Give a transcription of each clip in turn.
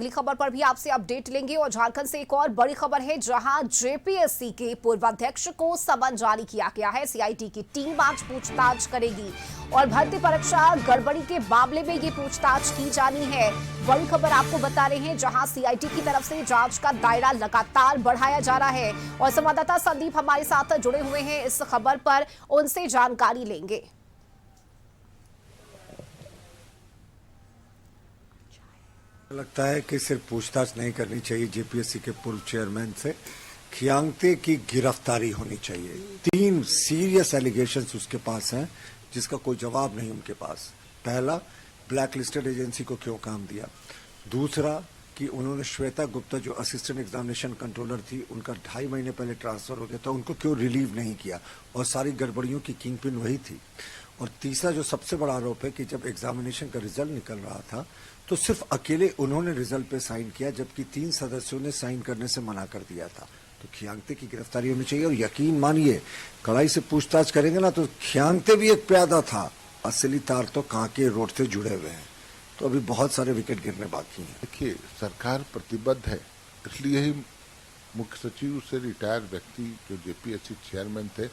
अगली खबर पर भी आपसे अपडेट लेंगे और झारखंड से एक और बड़ी खबर है जहां जेपीएससी के पूर्व अध्यक्ष को समन जारी किया गया है। सीआईडी की टीम आज पूछताछ करेगी और भर्ती परीक्षा गड़बड़ी के मामले में ये पूछताछ की जानी है। बड़ी खबर आपको बता रहे हैं जहां सीआईडी की तरफ से जांच का दायरा लगातार बढ़ाया जा रहा है और संवाददाता संदीप हमारे साथ जुड़े हुए हैं इस खबर पर, उनसे जानकारी लेंगे। लगता है कि सिर्फ पूछताछ नहीं करनी चाहिए जेपीएससी के पूर्व चेयरमैन से, खियांगते की गिरफ्तारी होनी चाहिए। 3 सीरियस एलिगेशंस उसके पास हैं जिसका कोई जवाब नहीं उनके पास। पहला, ब्लैक लिस्टेड एजेंसी को क्यों काम दिया। दूसरा कि उन्होंने श्वेता गुप्ता जो असिस्टेंट एग्जामिनेशन कंट्रोलर थी, उनका 2.5 महीने पहले ट्रांसफर हो गया था, उनको क्यों रिलीव नहीं किया और सारी गड़बड़ियों की किंगपिन वही थी। और तीसरा जो सबसे बड़ा आरोप है कि जब एग्जामिनेशन का रिजल्ट निकल रहा था तो सिर्फ अकेले उन्होंने रिजल्ट पे साइन किया जबकि 3 सदस्यों ने साइन करने से मना कर दिया था। तो खियांगते की गिरफ्तारी होनी चाहिए और यकीन मानिए कड़ाई से पूछताछ करेंगे ना तो खियांगते भी एक प्यादा था, असली तार तो कांके रोड से जुड़े हुए हैं। तो अभी बहुत सारे विकेट गिरने बाकी हैं। देखिए, सरकार प्रतिबद्ध है, इसलिए ही मुख्य सचिव से रिटायर्ड व्यक्ति जो जेपीएससी चेयरमैन थे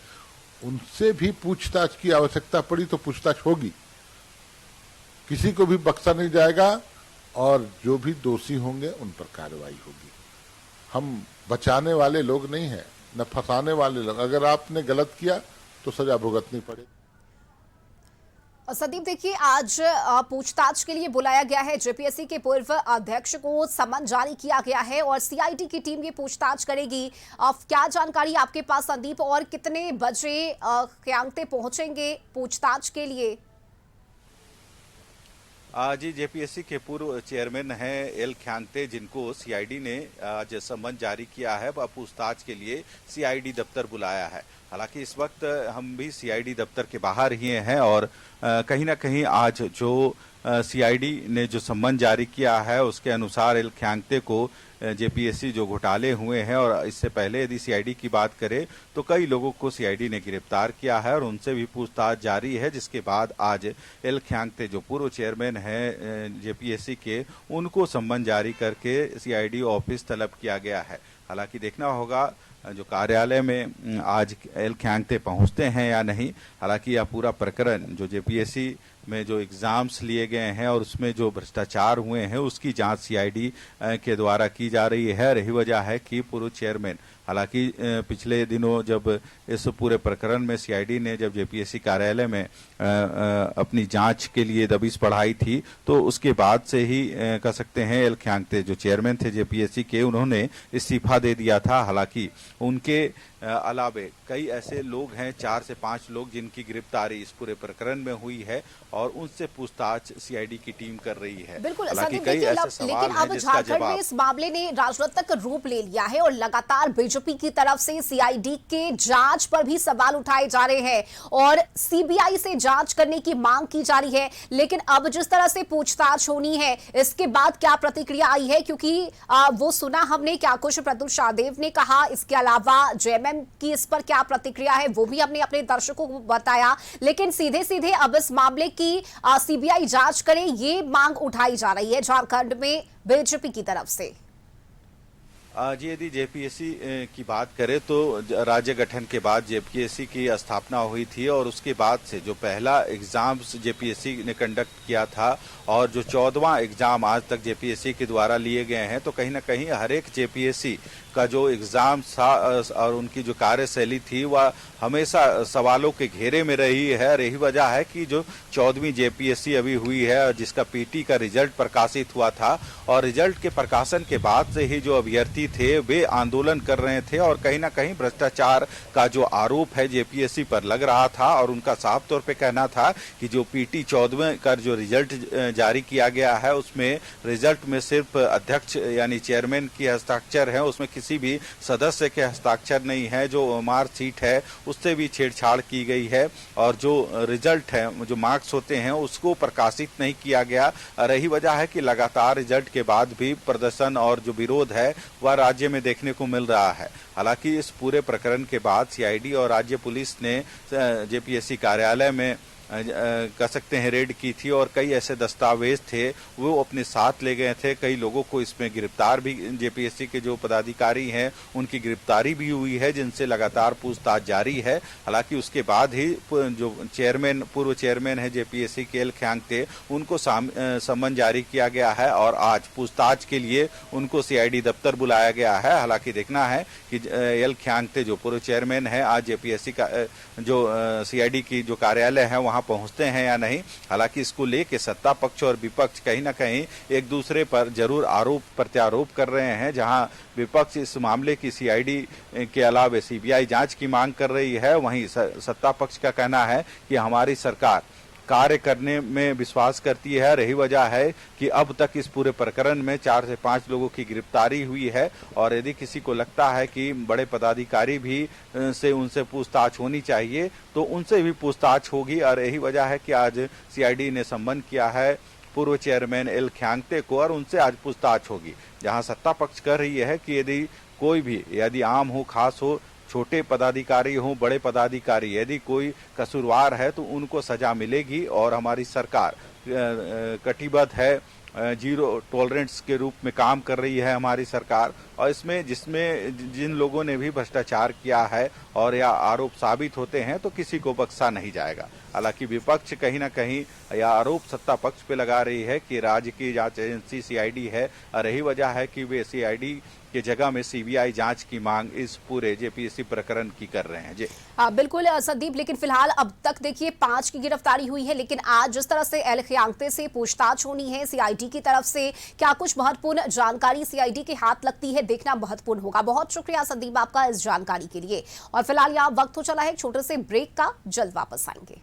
उनसे भी पूछताछ की आवश्यकता पड़ी तो पूछताछ होगी। किसी को भी बख्शा नहीं जाएगा और जो भी दोषी होंगे उन पर कार्रवाई होगी। हम बचाने वाले लोग नहीं हैं, न फंसाने वाले लोग। अगर आपने गलत किया तो सजा भुगतनी पड़ेगी। संदीप, देखिए आज पूछताछ के लिए बुलाया गया है। जेपीएससी के पूर्व अध्यक्ष को समन जारी किया गया है और सीआईडी की टीम ये पूछताछ करेगी। क्या जानकारी आपके पास संदीप, और कितने बजे खियांगते पहुंचेंगे पूछताछ के लिए? जी, जेपीएससी के पूर्व चेयरमैन हैं एल खियांगते, जिनको सीआईडी ने आज समन जारी किया है, पूछताछ के लिए सीआईडी दफ्तर बुलाया है। हालांकि इस वक्त हम भी सीआईडी दफ्तर के बाहर ही हैं और कहीं ना कहीं आज जो सीआईडी ने जो सम्मन जारी किया है उसके अनुसार एल खियांगते को जेपीएससी जो घोटाले हुए हैं, और इससे पहले यदि सीआईडी की बात करें तो कई लोगों को सीआईडी ने गिरफ्तार किया है और उनसे भी पूछताछ जारी है, जिसके बाद आज एल खियांगते जो पूर्व चेयरमैन हैं जेपीएससी के, उनको सम्मन जारी करके सीआईडी ऑफिस तलब किया गया है। हालांकि देखना होगा जो कार्यालय में आज एल खियांगते पहुंचते हैं या नहीं। हालांकि यह पूरा प्रकरण जो जेपीएससी में जो एग्जाम्स लिए गए हैं और उसमें जो भ्रष्टाचार हुए हैं उसकी जांच सीआईडी के द्वारा की जा रही है। रही वजह है कि पूर्व चेयरमैन, हालांकि पिछले दिनों जब इस पूरे प्रकरण में सीआईडी ने जब जेपीएससी कार्यालय में अपनी जांच के लिए दबिश बढ़ाई थी तो उसके बाद से ही कह सकते हैं एल खियांगते जो चेयरमैन थे जेपीएससी के, उन्होंने इस्तीफा दे दिया था। हालांकि उनके अलावे कई ऐसे लोग हैं, 4 से 5 लोग, जिनकी गिरफ्तारी इस पूरे प्रकरण में हुई है और उनसे पूछताछ सीआईडी की टीम कर रही है। बिल्कुल, लेकिन अब झारखंड में इस मामले ने राजनीतिक रूप ले लिया है और लगातार बीजेपी की तरफ से सीआईडी के जांच पर भी सवाल उठाए जा रहे हैं और सीबीआई से जांच करने की मांग की जा रही है। लेकिन अब जिस तरह से पूछताछ होनी है, इसके बाद क्या प्रतिक्रिया आई है? क्योंकि वो सुना हमने क्या कुछ प्रदुल शाहदेव ने कहा, इसके अलावा जेएमएम की इस पर क्या प्रतिक्रिया है वो भी हमने अपने दर्शकों को बताया। लेकिन सीधे सीधे अब इस मामले की सीबीआई जांच करे, ये मांग उठाई जा रही है झारखंड में बीजेपी की तरफ से। जी, यदि जेपीएससी की बात करें तो राज्य गठन के बाद जेपीएससी की स्थापना हुई थी और उसके बाद से जो पहला एग्जाम्स जेपीएससी ने कंडक्ट किया था और जो 14वां एग्जाम आज तक जेपीएससी के द्वारा लिए गए हैं, तो कहीं ना कहीं हर एक जेपीएससी का जो एग्जाम था और उनकी जो कार्यशैली थी वह हमेशा सवालों के घेरे में रही है। और यही वजह है कि जो 14वीं जेपीएससी अभी हुई है, जिसका पीटी का रिजल्ट प्रकाशित हुआ था, और रिजल्ट के प्रकाशन के बाद से ही जो अभ्यर्थी थे वे आंदोलन कर रहे थे और कहीं ना कहीं भ्रष्टाचार का जो आरोप है जेपीएससी पर लग रहा था। और उनका साफ तौर पे कहना था कि जो पीटी 14वें का जो रिजल्ट जारी किया गया है उसमें रिजल्ट में सिर्फ अध्यक्ष यानी चेयरमैन की हस्ताक्षर है, उसमें किसी भी सदस्य के हस्ताक्षर नहीं है। जो मार्कशीट है उससे भी छेड़छाड़ की गई है और जो रिजल्ट है, जो मार्क्स होते हैं, उसको प्रकाशित नहीं किया गया। रही वजह है कि लगातार रिजल्ट के बाद भी प्रदर्शन और जो विरोध है वह राज्य में देखने को मिल रहा है। हालांकि इस पूरे प्रकरण के बाद सीआईडी और राज्य पुलिस ने जेपीएससी कार्यालय में कह सकते हैं रेड की थी और कई ऐसे दस्तावेज थे वो अपने साथ ले गए थे। कई लोगों को इसमें गिरफ्तार भी, जेपीएससी के जो पदाधिकारी हैं उनकी गिरफ्तारी भी हुई है, जिनसे लगातार पूछताछ जारी है। हालांकि उसके बाद ही जो पूर्व चेयरमैन है जेपीएससी के एल ख्यांगते, उनको समन जारी किया गया है और आज पूछताछ के लिए उनको सीआईडी दफ्तर बुलाया गया है। हालांकि देखना है कि एल ख्यांगते जो पूर्व चेयरमैन है आज जेपीएससी का जो सीआईडी की जो कार्यालय है वहां पहुंचते हैं या नहीं। हालांकि इसको लेके सत्ता पक्ष और विपक्ष कहीं ना कहीं एक दूसरे पर जरूर आरोप प्रत्यारोप कर रहे हैं। जहां विपक्ष इस मामले की सीआईडी के अलावा सीबीआई जांच की मांग कर रही है, वहीं सत्ता पक्ष का कहना है कि हमारी सरकार कार्य करने में विश्वास करती है। रही वजह है कि अब तक इस पूरे प्रकरण में 4 से 5 लोगों की गिरफ्तारी हुई है और यदि किसी को लगता है कि बड़े पदाधिकारी भी से उनसे पूछताछ होनी चाहिए तो उनसे भी पूछताछ होगी। और यही वजह है कि आज सीआईडी ने सम्मन किया है पूर्व चेयरमैन एल ख्यांगते को और उनसे आज पूछताछ होगी। जहां सत्ता पक्ष कह रही है कि यदि कोई भी, यदि आम हो, खास हो, छोटे पदाधिकारी हों, बड़े पदाधिकारी, यदि कोई कसूरवार है तो उनको सजा मिलेगी और हमारी सरकार कटिबद्ध है, जीरो टॉलरेंस के रूप में काम कर रही है हमारी सरकार। और जिसमें जिन लोगों ने भी भ्रष्टाचार किया है और या आरोप साबित होते हैं तो किसी को बख्शा नहीं जाएगा। हालांकि विपक्ष कहीं ना कहीं यह आरोप सत्ता पक्ष पे लगा रही है कि राज्य की जांच एजेंसी सीआईडी है और यही वजह है कि वे सीआईडी की जगह में सीबीआई जांच की मांग इस पूरे जेपीएससी प्रकरण की कर रहे हैं। जी बिल्कुल संदीप, लेकिन फिलहाल अब तक देखिए 5 की गिरफ्तारी हुई है, लेकिन आज जिस तरह से एल ख्यांगते से पूछताछ होनी है सीआईडी की तरफ से, क्या कुछ महत्वपूर्ण जानकारी सीआईडी के हाथ लगती है, देखना महत्वपूर्ण होगा। बहुत शुक्रिया संदीप आपका इस जानकारी के लिए। और फिलहाल यहाँ वक्त हो चला है एक छोटे से ब्रेक का, जल्द वापस आएंगे।